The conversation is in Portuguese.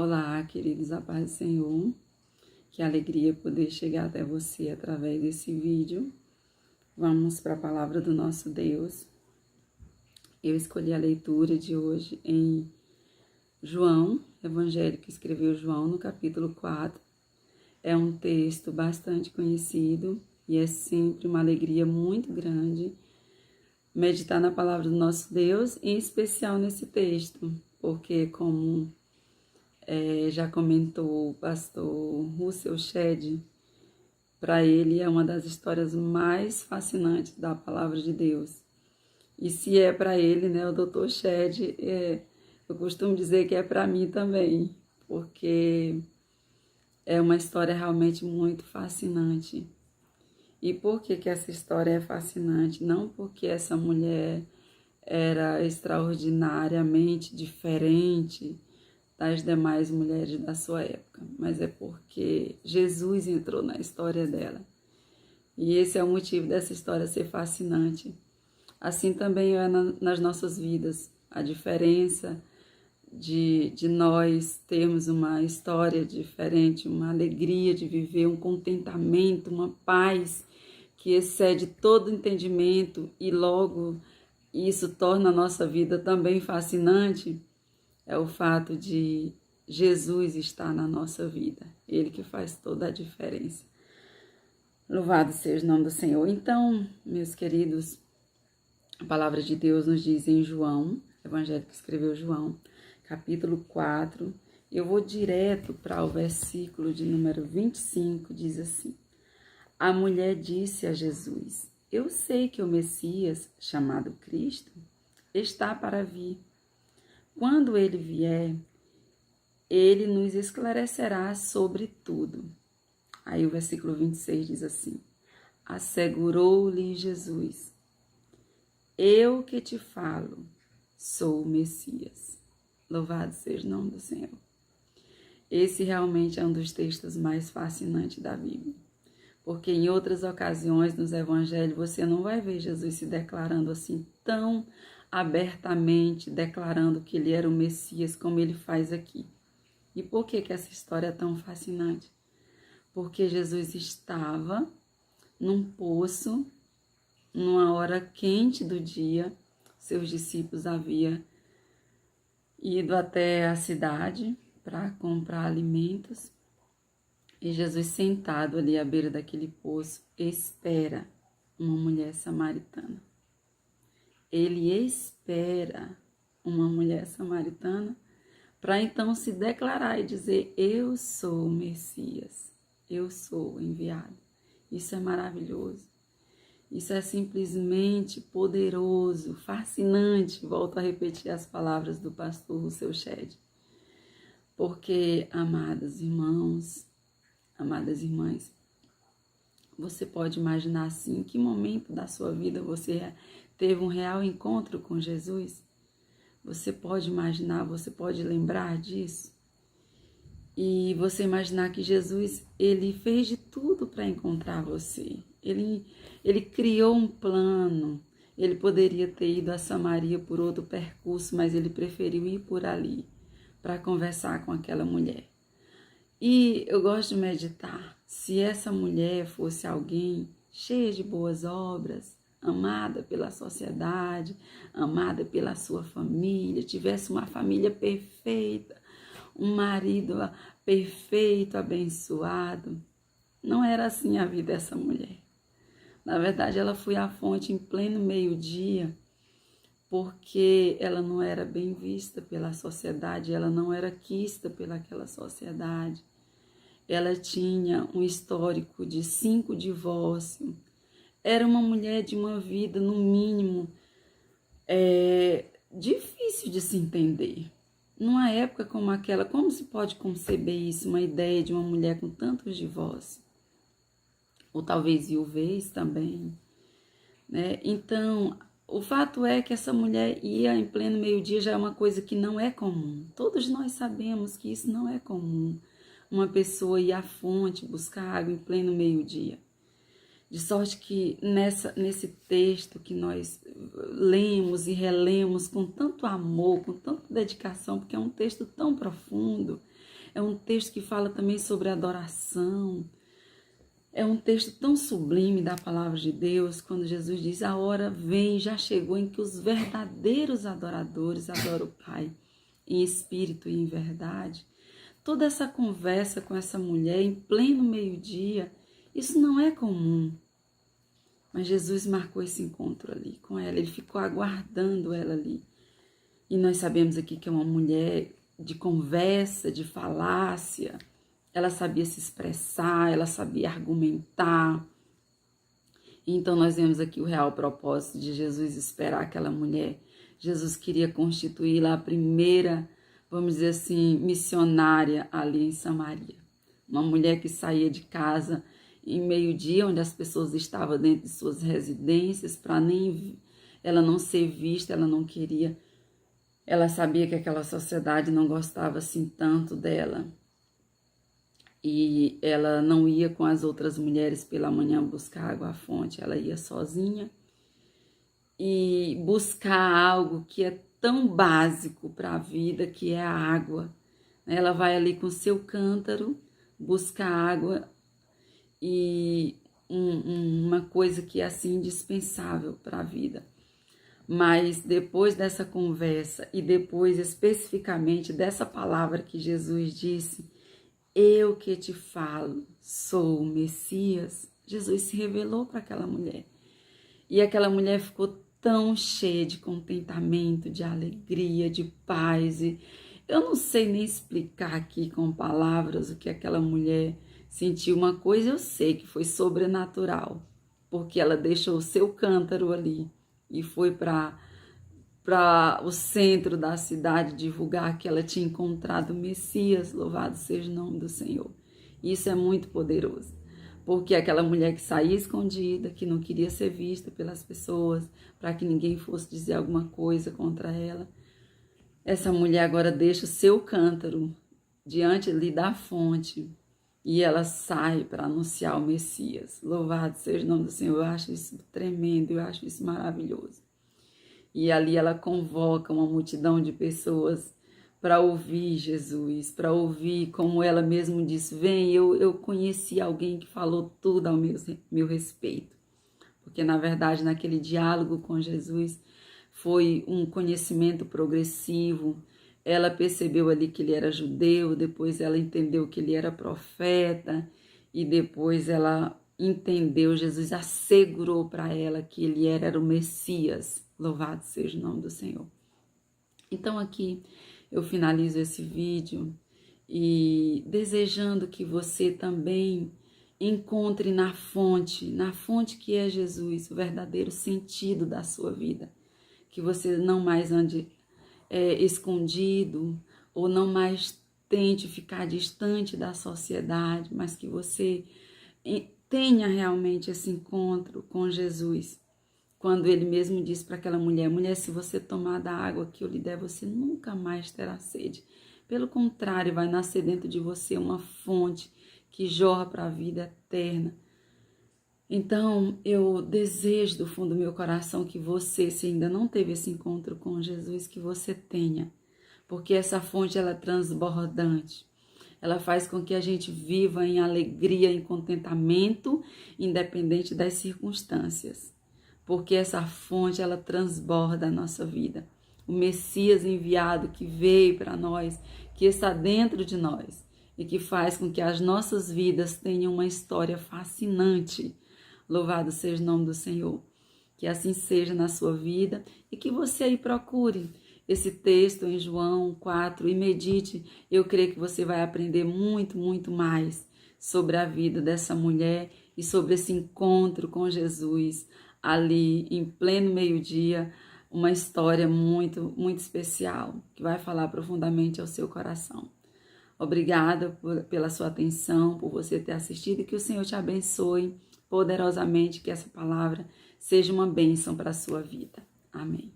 Olá, queridos, a paz do Senhor. Que alegria poder chegar até você através desse vídeo. Vamos para a palavra do nosso Deus. Eu escolhi a leitura de hoje em João, Evangelho que escreveu João, no capítulo 4. É um texto bastante conhecido e é sempre uma alegria muito grande meditar na palavra do nosso Deus, em especial nesse texto, porque como já comentou o pastor Russell Shedd, para ele é uma das histórias mais fascinantes da palavra de Deus. E se é para ele, né, o Dr. Shedd, eu costumo dizer que é para mim também, porque é uma história realmente muito fascinante. E por que essa história é fascinante? Não porque essa mulher era extraordinariamente diferente das demais mulheres da sua época, mas é porque Jesus entrou na história dela. E esse é o motivo dessa história ser fascinante. Assim também é nas nossas vidas. A diferença de nós termos uma história diferente, uma alegria de viver, um contentamento, uma paz que excede todo entendimento e logo isso torna a nossa vida também fascinante, é o fato de Jesus estar na nossa vida. Ele que faz toda a diferença. Louvado seja o nome do Senhor. Então, meus queridos, a palavra de Deus nos diz em João, Evangelho que escreveu João, capítulo 4. Eu vou direto para o versículo de número 25, diz assim: A mulher disse a Jesus: Eu sei que o Messias, chamado Cristo, está para vir. Quando ele vier, ele nos esclarecerá sobre tudo. Aí o versículo 26 diz assim: Assegurou-lhe Jesus: Eu que te falo, sou o Messias. Louvado seja o nome do Senhor. Esse realmente é um dos textos mais fascinantes da Bíblia. Porque em outras ocasiões nos evangelhos você não vai ver Jesus se declarando assim tão abertamente, declarando que ele era o Messias como ele faz aqui. E por que essa história é tão fascinante? Porque Jesus estava num poço, numa hora quente do dia, seus discípulos haviam ido até a cidade para comprar alimentos. E Jesus, sentado ali à beira daquele poço, espera uma mulher samaritana. Ele espera uma mulher samaritana para então se declarar e dizer: Eu sou o Messias, eu sou o enviado. Isso é maravilhoso. Isso é simplesmente poderoso, fascinante. Volto a repetir as palavras do pastor Russell Shedd. Porque, amados irmãos, amadas irmãs, você pode imaginar assim, em que momento da sua vida você teve um real encontro com Jesus? Você pode imaginar, você pode lembrar disso? E você imaginar que Jesus, ele fez de tudo para encontrar você. Ele criou um plano. Ele poderia ter ido a Samaria por outro percurso, mas ele preferiu ir por ali para conversar com aquela mulher. E eu gosto de meditar, se essa mulher fosse alguém cheia de boas obras, amada pela sociedade, amada pela sua família, tivesse uma família perfeita, um marido perfeito, abençoado, não era assim a vida dessa mulher. Na verdade, ela foi à fonte em pleno meio-dia, porque ela não era bem vista pela sociedade, ela não era quista pelaquela sociedade. Ela tinha um histórico de 5 divórcios. Era uma mulher de uma vida, no mínimo, difícil de se entender. Numa época como aquela, como se pode conceber isso, uma ideia de uma mulher com tantos divórcios? Ou talvez viuvez também, né? Então, o fato é que essa mulher ia em pleno meio-dia já é uma coisa que não é comum. Todos nós sabemos que isso não é comum. Uma pessoa ir à fonte buscar água em pleno meio-dia. De sorte que nesse texto que nós lemos e relemos com tanto amor, com tanta dedicação, porque é um texto tão profundo, É um texto que fala também sobre adoração. É um texto tão sublime da palavra de Deus, quando Jesus diz: a hora vem, já chegou, em que os verdadeiros adoradores adoram o Pai, em espírito e em verdade. Toda essa conversa com essa mulher em pleno meio-dia, isso não é comum. Mas Jesus marcou esse encontro ali com ela, ele ficou aguardando ela ali. E nós sabemos aqui que é uma mulher de conversa, de falácia. Ela sabia se expressar, ela sabia argumentar. Então nós vemos aqui o real propósito de Jesus esperar aquela mulher. Jesus queria constituí-la a primeira, vamos dizer assim, missionária ali em Samaria. Uma mulher que saía de casa em meio-dia, onde as pessoas estavam dentro de suas residências, para nem ela não ser vista, ela não queria. Ela sabia que aquela sociedade não gostava assim tanto dela. E ela não ia com as outras mulheres pela manhã buscar água à fonte, ela ia sozinha e buscar algo que é tão básico para a vida, que é a água. Ela vai ali com seu cântaro buscar água e uma coisa que é assim indispensável para a vida. Mas depois dessa conversa e depois especificamente dessa palavra que Jesus disse: eu que te falo, sou o Messias, Jesus se revelou para aquela mulher. E aquela mulher ficou tão cheia de contentamento, de alegria, de paz. E eu não sei nem explicar aqui com palavras o que aquela mulher sentiu. Uma coisa eu sei que foi sobrenatural, porque ela deixou o seu cântaro ali e foi para o centro da cidade divulgar que ela tinha encontrado o Messias. Louvado seja o nome do Senhor. Isso é muito poderoso, porque aquela mulher que saía escondida, que não queria ser vista pelas pessoas, para que ninguém fosse dizer alguma coisa contra ela, essa mulher agora deixa o seu cântaro diante ali da fonte e ela sai para anunciar o Messias. Louvado seja o nome do Senhor. Eu acho isso tremendo, eu acho isso maravilhoso. E ali ela convoca uma multidão de pessoas para ouvir Jesus, para ouvir, como ela mesma disse: vem, eu conheci alguém que falou tudo ao meu respeito. Porque, na verdade, naquele diálogo com Jesus, foi um conhecimento progressivo. Ela percebeu ali que ele era judeu, depois ela entendeu que ele era profeta, e depois ela entendeu, Jesus assegurou para ela que ele era o Messias. Louvado seja o nome do Senhor. Então aqui eu finalizo esse vídeo e desejando que você também encontre na fonte que é Jesus, o verdadeiro sentido da sua vida. Que você não mais ande escondido ou não mais tente ficar distante da sociedade, mas que você tenha realmente esse encontro com Jesus. Quando ele mesmo disse para aquela mulher: mulher, se você tomar da água que eu lhe der, você nunca mais terá sede. Pelo contrário, vai nascer dentro de você uma fonte que jorra para a vida eterna. Então, eu desejo do fundo do meu coração que você, se ainda não teve esse encontro com Jesus, que você tenha. Porque essa fonte, ela é transbordante. Ela faz com que a gente viva em alegria, em contentamento, independente das circunstâncias. Porque essa fonte, ela transborda a nossa vida. O Messias enviado que veio para nós, que está dentro de nós e que faz com que as nossas vidas tenham uma história fascinante. Louvado seja o nome do Senhor. Que assim seja na sua vida e que você aí procure esse texto em João 4 e medite. Eu creio que você vai aprender muito, muito mais sobre a vida dessa mulher e sobre esse encontro com Jesus ali em pleno meio-dia, uma história muito, muito especial que vai falar profundamente ao seu coração. Obrigada pela sua atenção, por você ter assistido e que o Senhor te abençoe poderosamente, que essa palavra seja uma bênção para a sua vida. Amém.